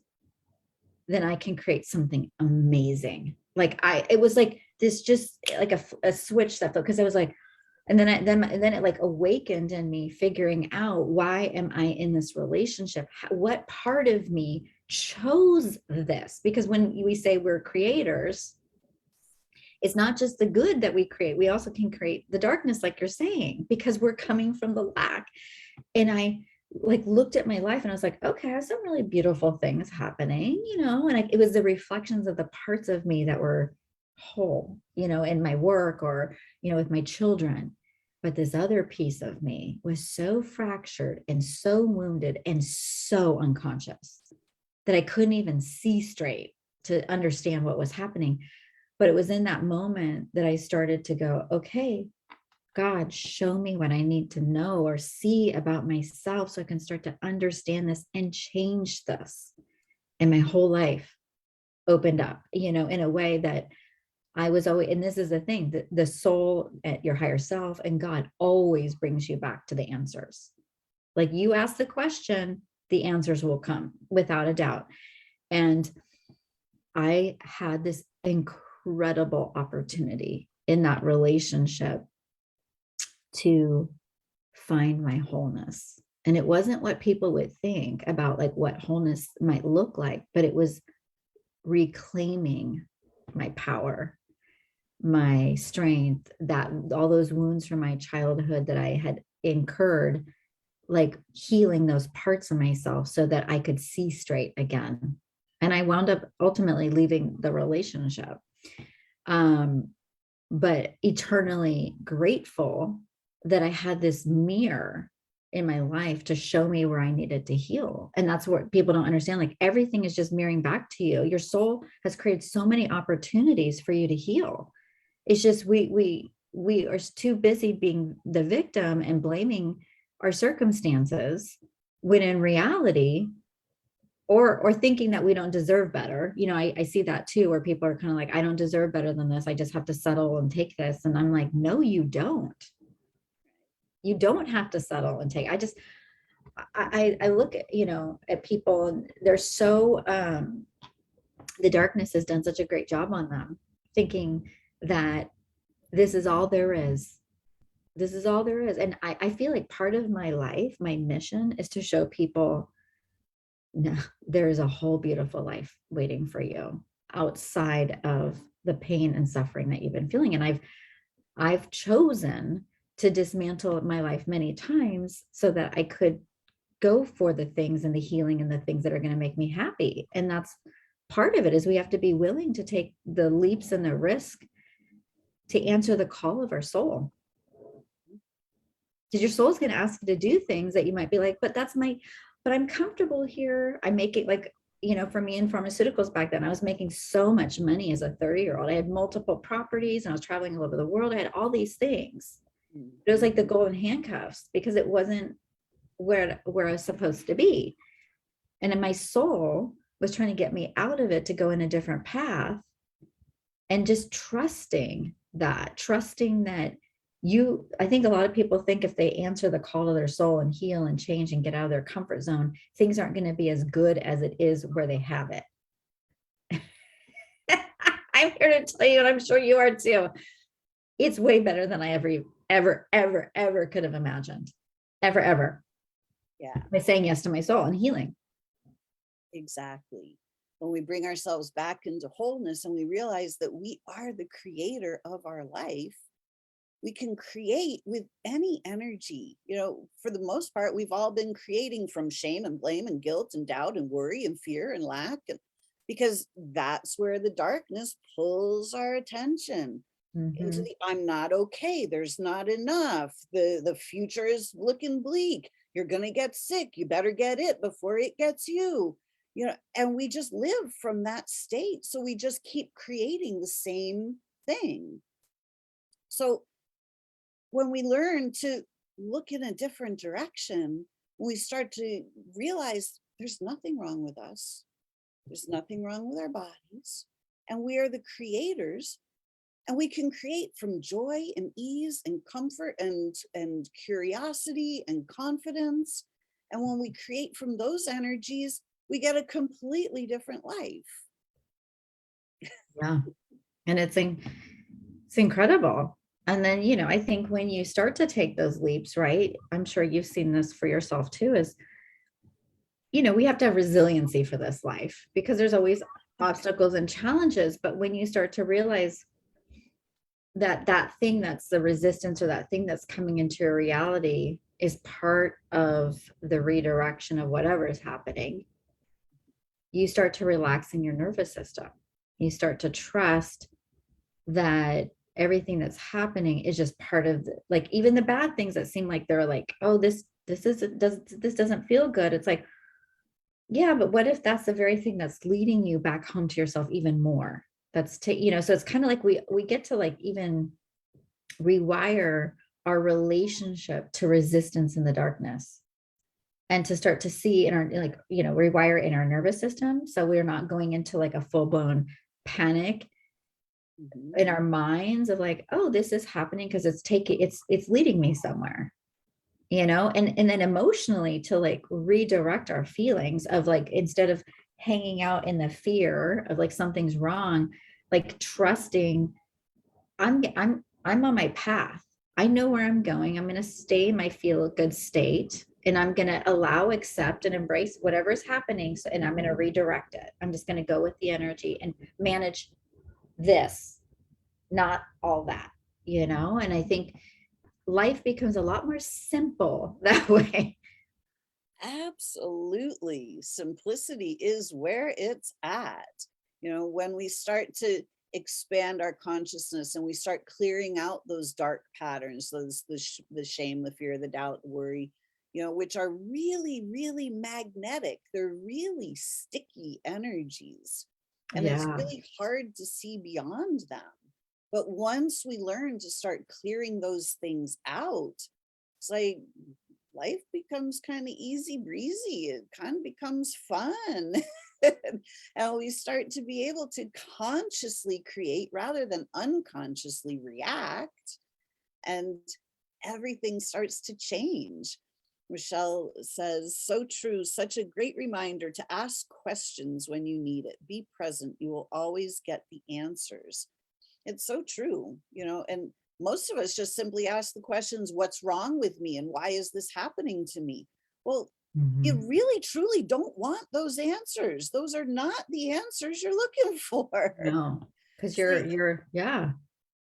then I can create something amazing. It was like this, just like a switch that felt, because I was like, and then it like awakened in me, figuring out, why am I in this relationship? What part of me chose this? Because when we say we're creators, it's not just the good that we create. We also can create the darkness, like you're saying, because we're coming from the lack. And I like looked at my life and I was like, okay, I have some really beautiful things happening, and it was the reflections of the parts of me that were whole, in my work or, with my children. But this other piece of me was so fractured and so wounded and so unconscious that I couldn't even see straight to understand what was happening. But it was in that moment that I started to go, okay, God, show me what I need to know or see about myself so I can start to understand this and change this. And my whole life opened up, in a way that I was always, and this is the thing, that the soul at your higher self and God always brings you back to the answers. Like, you ask the question, the answers will come without a doubt. And I had this incredible opportunity in that relationship to find my wholeness. And it wasn't what people would think about like what wholeness might look like, but it was reclaiming my power, my strength, that all those wounds from my childhood that I had incurred, like healing those parts of myself so that I could see straight again. And I wound up ultimately leaving the relationship, but eternally grateful that I had this mirror in my life to show me where I needed to heal. And that's what people don't understand. Like, everything is just mirroring back to you. Your soul has created so many opportunities for you to heal. It's just we are too busy being the victim and blaming our circumstances, when in reality, or thinking that we don't deserve better. I see that too, where people are kind of like, I don't deserve better than this. I just have to settle and take this. And I'm like, no, you don't. You don't have to settle and take. I look at, at people, and they're so, the darkness has done such a great job on them, thinking that this is all there is. This is all there is. And I feel like part of my life, my mission, is to show people, no, there is a whole beautiful life waiting for you outside of the pain and suffering that you've been feeling. And I've chosen to dismantle my life many times so that I could go for the things and the healing and the things that are going to make me happy. And that's part of it, is we have to be willing to take the leaps and the risk to answer the call of our soul. Because your soul is going to ask you to do things that you might be like, but I'm comfortable here. I make it like, for me in pharmaceuticals back then, I was making so much money as a 30-year-old. I had multiple properties and I was traveling all over the world. I had all these things. It was like the golden handcuffs, because it wasn't where I was supposed to be. And then my soul was trying to get me out of it to go in a different path, and just trusting that I think a lot of people think if they answer the call to their soul and heal and change and get out of their comfort zone, things aren't going to be as good as it is where they have it. I'm here to tell you, and I'm sure you are too, it's way better than I ever could have imagined. Ever. Yeah. By saying yes to my soul and healing. Exactly. When we bring ourselves back into wholeness and we realize that we are the creator of our life, we can create with any energy. For the most part, we've all been creating from shame and blame and guilt and doubt and worry and fear and lack, and because that's where the darkness pulls our attention into Mhm. the I'm not okay. There's not enough. The future is looking bleak. You're gonna get sick. You better get it before it gets you. And we just live from that state. So we just keep creating the same thing. So when we learn to look in a different direction, we start to realize there's nothing wrong with us. There's nothing wrong with our bodies. And we are the creators, and we can create from joy and ease and comfort and curiosity and confidence. And when we create from those energies, we get a completely different life. Yeah. And it's incredible. And then, I think when you start to take those leaps, right? I'm sure you've seen this for yourself too, is, we have to have resiliency for this life because there's always obstacles and challenges. But when you start to realize that thing that's the resistance or that thing that's coming into your reality is part of the redirection of whatever is happening, you start to relax in your nervous system. You start to trust that everything that's happening is just part of like even the bad things that seem like they're like, oh, this doesn't feel good. It's like, yeah, but what if that's the very thing that's leading you back home to yourself even more? So it's kind of like we get to like even rewire our relationship to resistance in the darkness, and to start to see in our like rewire in our nervous system, so we're not going into like a full-blown panic Mhm. in our minds of like, oh, this is happening because it's leading me somewhere, and then emotionally to like redirect our feelings of like, instead of hanging out in the fear of like something's wrong, like trusting I'm on my path. I know where I'm going. I'm going to stay in my feel good state, and I'm going to allow, accept, and embrace whatever's happening. So, and I'm going to redirect it. I'm just going to go with the energy and manage this, not all that. And I think life becomes a lot more simple that way. Absolutely. Simplicity is where it's at. When we start to expand our consciousness and we start clearing out those dark patterns, the shame, the fear, the doubt, the worry, which are really, really magnetic. They're really sticky energies. And it's Yeah. really hard to see beyond them. But once we learn to start clearing those things out, it's like life becomes kind of easy breezy. It kind of becomes fun. And we start to be able to consciously create rather than unconsciously react. And everything starts to change. Michelle says, so true, such a great reminder to ask questions when you need it. Be present. You will always get the answers. It's so true, and most of us just simply ask the questions, what's wrong with me? And why is this happening to me? Well, you Mhm. really truly don't want those answers. Those are not the answers you're looking for. No, because See, you're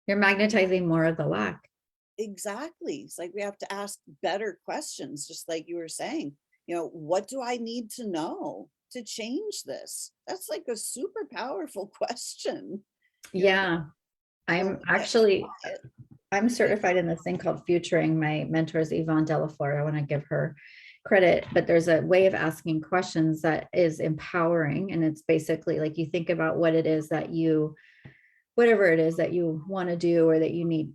magnetizing more of the lack. exactly. It's like we have to ask better questions, just like you were saying. What do I need to know to change this? That's like a super powerful question. You know, Yeah. when I'm we get actually quiet, I'm yeah. certified in this thing called futuring. My mentor is Yvonne Delafleur. I want to give her credit, but there's a way of asking questions that is empowering. And it's basically like you think about whatever it is that you want to do or that you need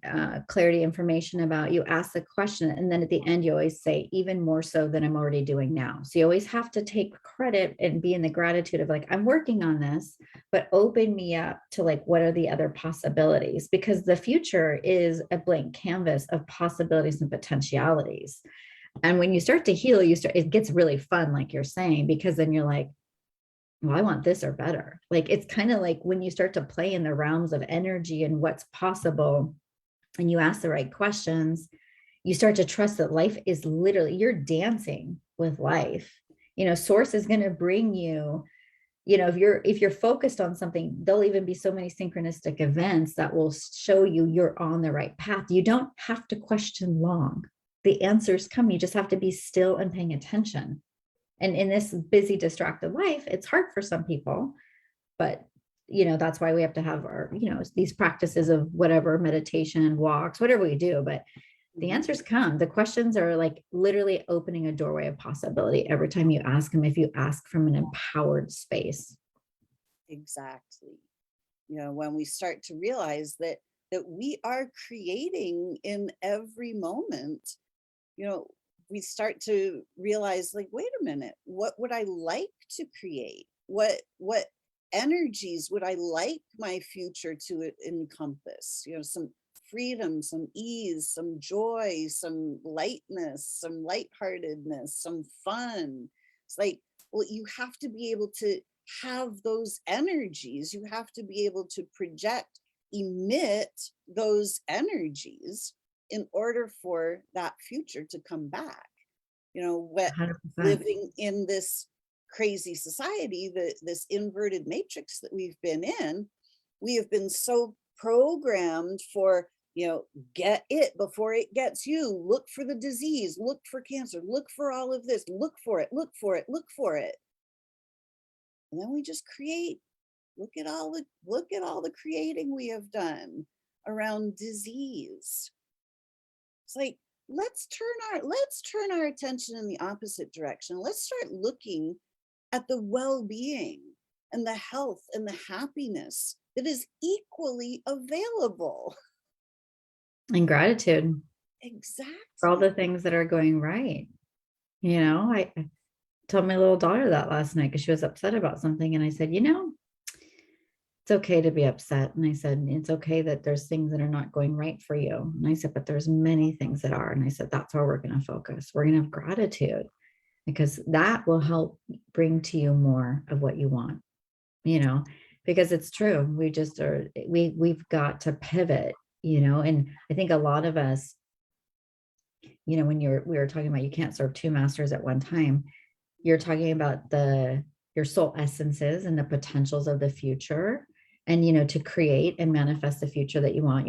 clarity information about, you ask the question. And then at the end, you always say, even more so than I'm already doing now. So you always have to take credit and be in the gratitude of like, I'm working on this, but open me up to like, what are the other possibilities? Because the future is a blank canvas of possibilities and potentialities. And when you start to heal, it gets really fun, like you're saying, because then you're like, well, I want this or better. Like it's kind of like when you start to play in the realms of energy and what's possible, and you ask the right questions, you start to trust that life is literally, you're dancing with life. Source is going to bring you, if you're focused on something, there'll even be so many synchronistic events that will show you you're on the right path. You don't have to question long. The answers come. You just have to be still and paying attention. And in this busy, distracted life, it's hard for some people, But, that's why we have to have our, these practices of whatever meditation, walks, whatever we do. But the Mhm. answers come. The questions are like literally opening a doorway of possibility every time you ask them, if you ask from an empowered space. Exactly. When we start to realize that we are creating in every moment, you know, we start to realize, like, wait a minute, what would I like to create? What energies would I like my future to encompass? Some freedom, some ease, some joy, some lightness, some lightheartedness, some fun. It's like, well, you have to be able to have those energies. You have to be able to project, emit those energies in order for that future to come back. What 100%. living in this crazy society, this inverted matrix that we've been in, we have been so programmed for, get it before it gets you, look for the disease, look for cancer, look for all of this, look for it, look for it, look for it. And then we just create. Look at all the creating we have done around disease. It's like, let's turn our attention in the opposite direction. Let's start looking at the well-being and the health and the happiness that is equally available. And gratitude for all Exactly. the things that are going right. I told my little daughter that last night because she was upset about something. And I said, it's okay to be upset. And I said, it's okay that there's things that are not going right for you. And I said, but there's many things that are. And I said, that's where we're going to focus. We're going to have gratitude because that will help bring to you more of what you want, because it's true. We just are, we've got to pivot, and I think a lot of us, when we were talking about you can't serve two masters at one time, you're talking about your soul essences and the potentials of the future, and to create and manifest the future that you want.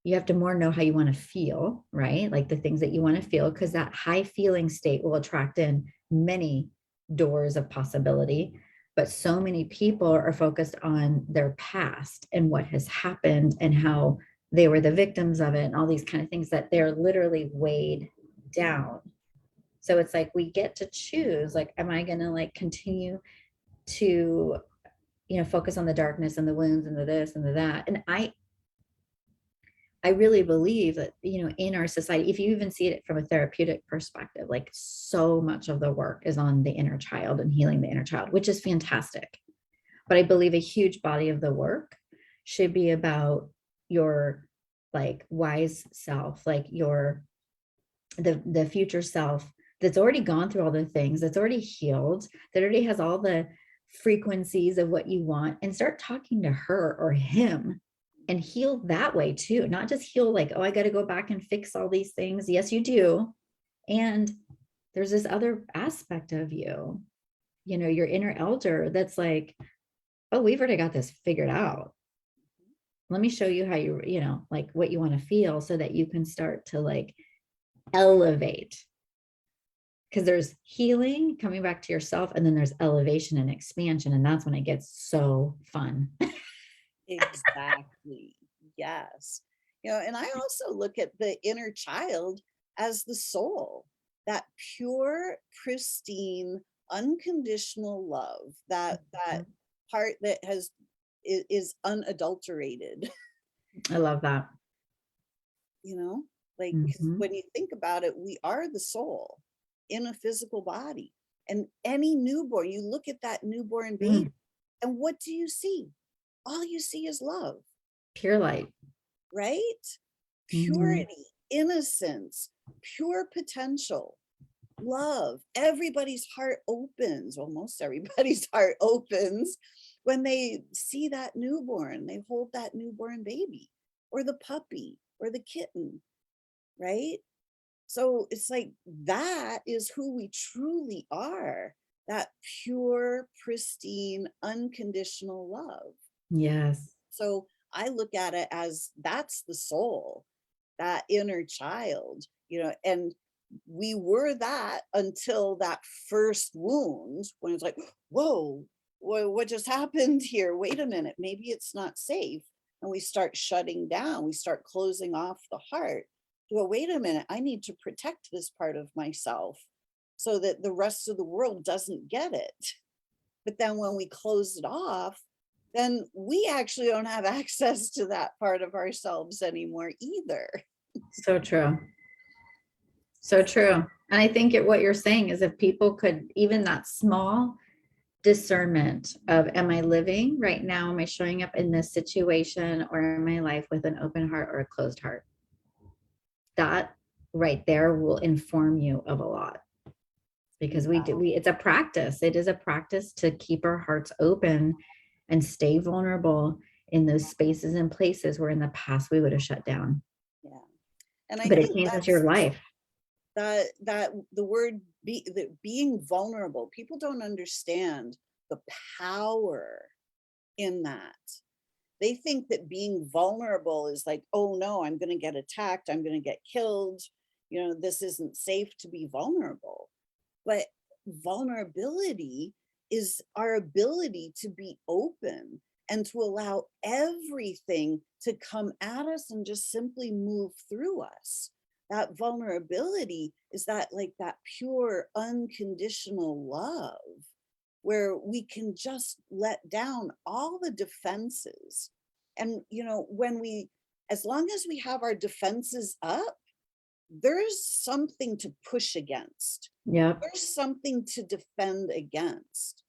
You have to more know how you want to feel, right? Like the things that you want to feel, because that high feeling state will attract in many doors of possibility. But so many people are focused on their past and what has happened and how they were the victims of it and all these kind of things, that they're literally weighed down. So it's like we get to choose, like, am I going to like continue to, focus on the darkness and the wounds and the this and the that. And I really believe that, in our society, if you even see it from a therapeutic perspective, like so much of the work is on the inner child and healing the inner child, which is fantastic. But I believe a huge body of the work should be about your like wise self, like the future self that's already gone through all the things, that's already healed, that already has all the frequencies of what you want, and start talking to her or him and heal that way too. Not just heal like, oh, I got to go back and fix all these things. Yes, you do. And there's this other aspect of you, your inner elder that's like, oh, we've already got this figured out. Let me show you how like what you want to feel so that you can start to like elevate, because there's healing, coming back to yourself, and then there's elevation and expansion, and that's when it gets so fun. Exactly. Yes. And I also look at the inner child as the soul, that pure, pristine, unconditional love, that part that is unadulterated. I love that. you know like, because Mhm. when you think about it, we are the soul in a physical body. And any newborn, you look at that newborn baby, Mm. and what do you see? All you see is love. Pure light. Right? Mhm. Purity, innocence, pure potential, love. Everybody's heart opens, well, most everybody's heart opens when they see that newborn, they hold that newborn baby or the puppy or the kitten, right? So it's like that is who we truly are, that pure, pristine, unconditional love. Yes. So I look at it as that's the soul, that inner child, and we were that until that first wound when it's like, whoa, what just happened here? Wait a minute, maybe it's not safe. And we start shutting down, we start closing off the heart. Well, wait a minute, I need to protect this part of myself so that the rest of the world doesn't get it. But then when we close it off, then we actually don't have access to that part of ourselves anymore either. So true. So true. And I think what you're saying is if people could, even that small discernment of, am I living right now? Am I showing up in this situation or in my life with an open heart or a closed heart? That right there will inform you of a lot, because it's a practice. It is a practice to keep our hearts open and stay vulnerable in those spaces and places where in the past we would have shut down. Yeah. And I But it think changes your life. that the word being vulnerable, people don't understand the power in that. They think that being vulnerable is like, oh no, I'm going to get attacked, I'm going to get killed, this isn't safe to be vulnerable. But vulnerability is our ability to be open and to allow everything to come at us and just simply move through us. That vulnerability is that pure unconditional love where we can just let down all the defenses. And as long as we have our defenses up, there's something to push against. Yep. There's something to defend against.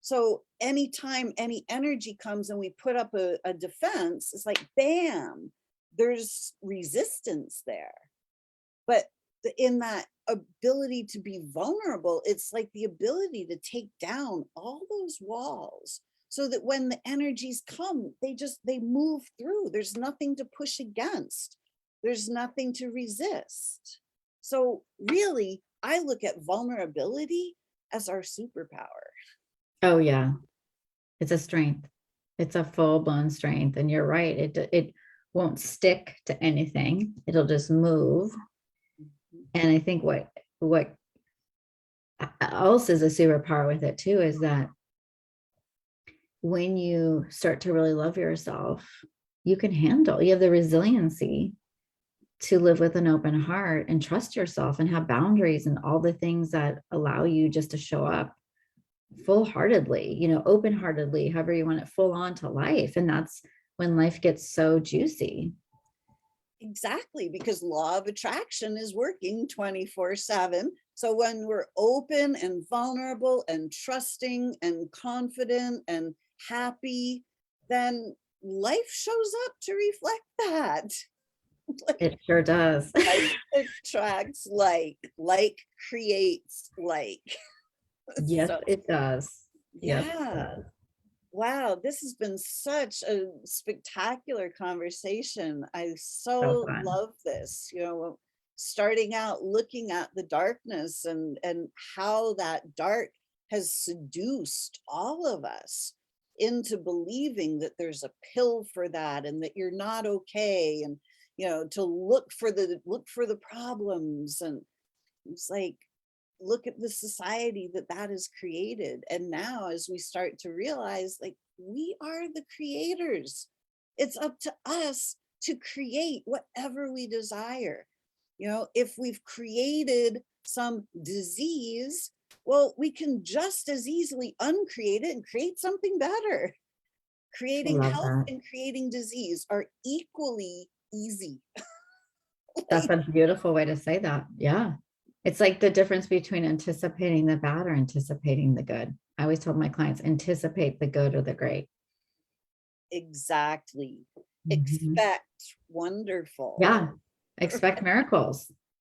So anytime any energy comes and we put up a defense, it's like, bam, there's resistance there. But in that ability to be vulnerable, it's like the ability to take down all those walls so that when the energies come, they move through. There's nothing to push against. There's nothing to resist. So really, I look at vulnerability as our superpower. Oh yeah. It's a strength. It's a full-blown strength. And you're right. It won't stick to anything. It'll just move. And I think what else is a superpower with it too is that when you start to really love yourself, you have the resiliency to live with an open heart and trust yourself and have boundaries and all the things that allow you just to show up full-heartedly, open-heartedly, however you want it, full on to life. And that's when life gets so juicy. Exactly, because law of attraction is working 24/7. So when we're open and vulnerable and trusting and confident and happy, then life shows up to reflect that. It sure does. Like attracts like creates like. Yes, So, it does. yeah. Yes, it does. Wow, this has been such a spectacular conversation. I So so fun. love this, starting out looking at the darkness and how that dark has seduced all of us into believing that there's a pill for that and that you're not okay, and to look for the problems. And it's like, look at the society that has created. And now as we start to realize, like, we are the creators, it's up to us to create whatever we desire. If we've created some disease, well, we can just as easily uncreate it and create something better. I Creating love health that. and creating disease are equally easy. That's a beautiful way to say that. Yeah. It's like the difference between anticipating the bad or anticipating the good. I always told my clients, anticipate the good or the great. Exactly. Mhm. Expect wonderful. Yeah. Expect miracles.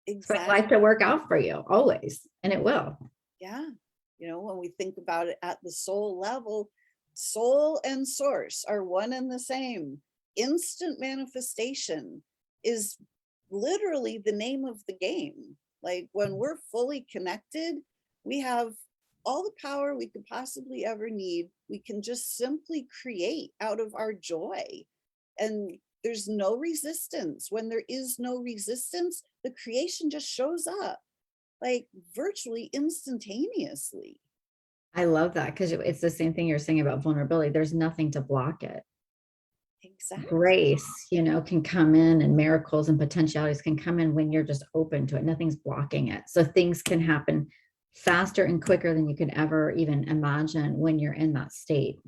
Expect Exactly. life to work out for you always. And it will. Yeah. When we think about it at the soul level, soul and source are one and the same. Instant manifestation is literally the name of the game. Like, when we're fully connected, we have all the power we could possibly ever need. We can just simply create out of our joy. And there's no resistance. When there is no resistance, the creation just shows up, like, virtually instantaneously. I love that because it's the same thing you're saying about vulnerability. There's nothing to block it. Exactly. Grace, can come in, and miracles and potentialities can come in when you're just open to it. Nothing's blocking it. So things can happen faster and quicker than you could ever even imagine when you're in that state.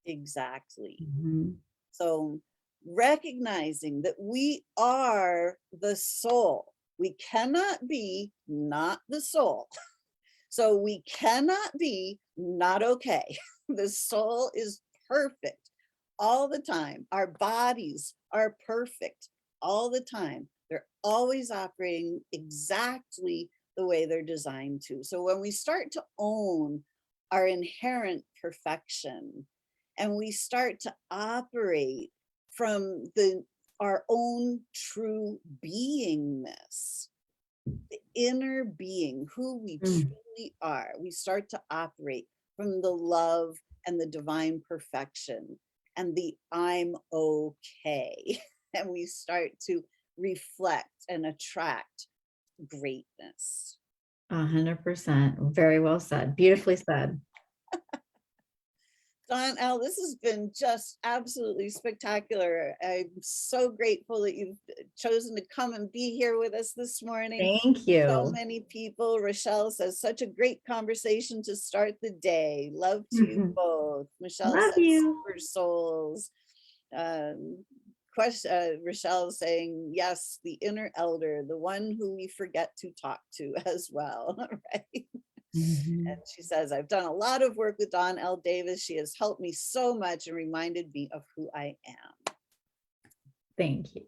Exactly. Mhm. So recognizing that we are the soul. We cannot be not the soul. So we cannot be not okay. The soul is perfect all the time. Our bodies are perfect all the time. They're always operating exactly the way they're designed to. So when we start to own our inherent perfection and we start to operate from our own true beingness, the inner being, who we truly are, we start to operate from the love and the divine perfection and the I'm okay. And we start to reflect and attract greatness. 100%. Very well said. Beautifully said. Dawn Elle, this has been just absolutely spectacular. I'm so grateful that you've chosen to come and be here with us this morning. Thank So you. many people. Rochelle says, such a great conversation to start the day. Love to you both. Michelle Love says, you. super souls. Rochelle saying, yes, the inner elder, the one who we forget to talk to as well, right? Mhm. And she says, I've done a lot of work with Elle Davis. She has helped me so much and reminded me of who I am. Thank you.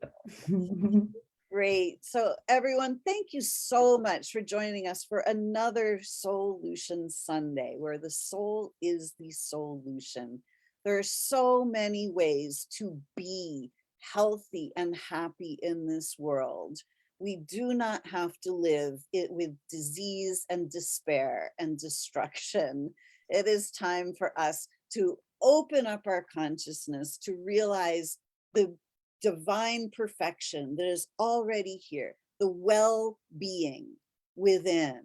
Great. So everyone, thank you so much for joining us for another SOULution Sunday, where the soul is the solution. There are so many ways to be healthy and happy in this world. We do not have to live it with disease and despair and destruction. It is time for us to open up our consciousness to realize the divine perfection that is already here, the well-being within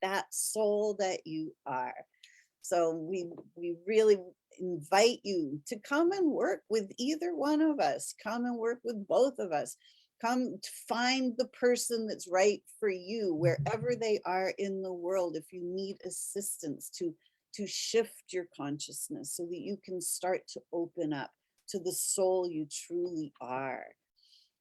that soul that you are. So we really invite you to come and work with either one of us. Come and work with both of us. Come to find the person that's right for you wherever they are in the world. If you need assistance to shift your consciousness so that you can start to open up to the soul you truly are.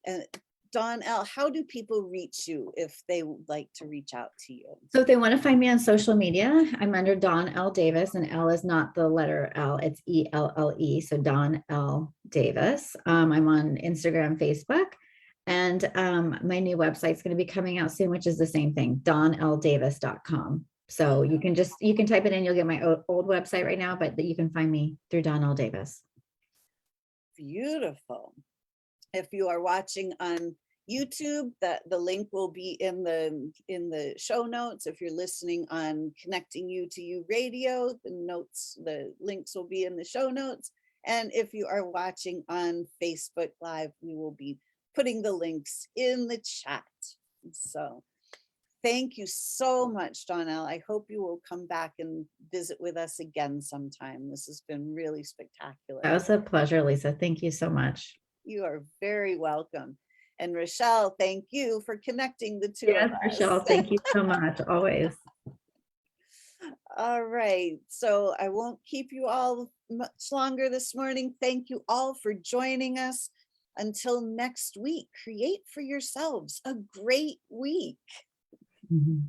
And Dawn Elle, how do people reach you if they would like to reach out to you? So if they want to find me on social media, I'm under Dawn Elle Davis, and Elle is not the letter L, it's ELLE. So Dawn Elle Davis. I'm on Instagram, Facebook, and my new website is going to be coming out soon, which is the same thing, dawnelldavis.com. So you can type it in, you'll get my old website right now, but you can find me through Dawn Elle Davis. Beautiful. If you are watching on YouTube, the link will be in the show notes. If you're listening on Connecting You to You Radio, the links will be in the show notes. And if you are watching on Facebook Live, we will be putting the links in the chat. So thank you so much, Dawn Elle. I hope you will come back and visit with us again sometime. This has been really spectacular. That was a pleasure, Lisa. Thank you so much. You are very welcome. And Rochelle, thank you for connecting the two of us. Rochelle, thank you so much, always. All right, so I won't keep you all much longer this morning. Thank you all for joining us. Until next week, create for yourselves a great week. Mm-hmm.